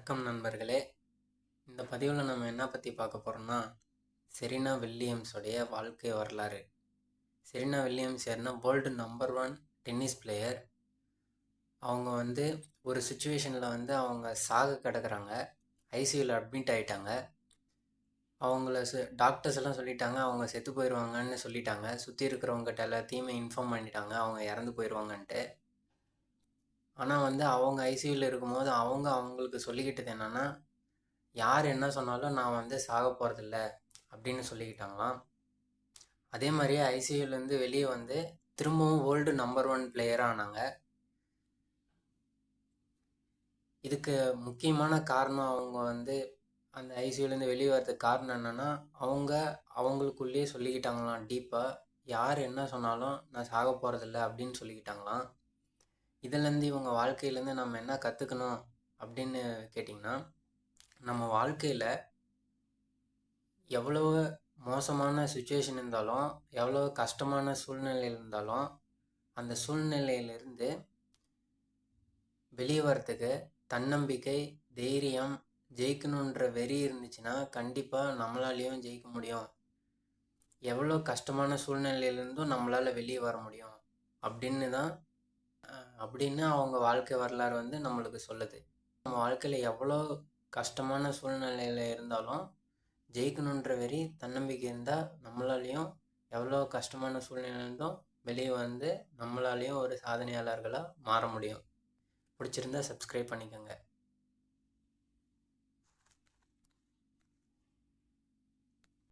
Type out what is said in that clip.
வணக்கம் நண்பர்களே. இந்த பதிவில் நம்ம என்ன பற்றி பார்க்க போகிறோம்னா, செரீனா வில்லியம்ஸோடைய வாழ்க்கை வரலாறு. செரீனா வில்லியம்ஸ் யாருன்னா வேர்ல்டு நம்பர் 1 டென்னிஸ் பிளேயர். அவங்க ஒரு சுச்சுவேஷனில் அவங்க சாக கிடக்குறாங்க. ஐசியூவில் அட்மிட் ஆகிட்டாங்க. அவங்கள டாக்டர்ஸ் எல்லாம் சொல்லிட்டாங்க அவங்க செத்து போயிடுவாங்கன்னு சொல்லிட்டாங்க. சுற்றி இருக்கிறவங்ககிட்ட எல்லாத்தையுமே இன்ஃபார்ம் பண்ணிட்டாங்க அவங்க இறந்து போயிடுவாங்கன்ட்டு. ஆனால் அவங்க ஐசியூவில் இருக்கும்போது அவங்களுக்கு சொல்லிக்கிட்டது என்னென்னா, யார் என்ன சொன்னாலும் நான் சாக போகிறதில்ல அப்படின்னு சொல்லிக்கிட்டாங்களாம். அதே மாதிரியே ஐசியூலேருந்து வெளியே திரும்பவும் வேர்ல்டு நம்பர் 1 பிளேயராக ஆனாங்க. இதுக்கு முக்கியமான காரணம் அவங்க அந்த ஐசியூலேருந்து வெளியே வர்றதுக்கு காரணம் என்னென்னா, அவங்களுக்குள்ளேயே சொல்லிக்கிட்டாங்களாம் டீப்பாக, யார் என்ன சொன்னாலும் நான் சாக போகிறதில்ல அப்படின்னு சொல்லிக்கிட்டாங்களாம். இதுலேருந்து இவங்க வாழ்க்கையிலேருந்து நம்ம என்ன கற்றுக்கணும் அப்படின்னு கேட்டிங்கன்னா, நம்ம வாழ்க்கையில் எவ்வளோ மோசமான சுச்சுவேஷன் இருந்தாலும், எவ்வளோ கஷ்டமான சூழ்நிலை இருந்தாலும், அந்த சூழ்நிலையிலிருந்து வெளியே வரத்துக்கு தன்னம்பிக்கை, தைரியம், ஜெயிக்கணுன்ற வெறி இருந்துச்சுன்னா கண்டிப்பாக நம்மளாலேயும் ஜெயிக்க முடியும். எவ்வளோ கஷ்டமான சூழ்நிலையிலேருந்தும் நம்மளால் வெளியே வர முடியும் அப்படின்னு அவங்க வாழ்க்கை வரலாறு நம்மளுக்கு சொல்லுது. நம்ம வாழ்க்கையில் எவ்வளோ கஷ்டமான சூழ்நிலையில் இருந்தாலும் ஜெயிக்கணுன்ற வெறி, தன்னம்பிக்கை இருந்தால் நம்மளாலேயும் எவ்வளோ கஷ்டமான சூழ்நிலையிலிருந்தும் வெளியே நம்மளாலேயும் ஒரு சாதனையாளர்களாக மாற முடியும். பிடிச்சிருந்தா சப்ஸ்கிரைப் பண்ணிக்கோங்க.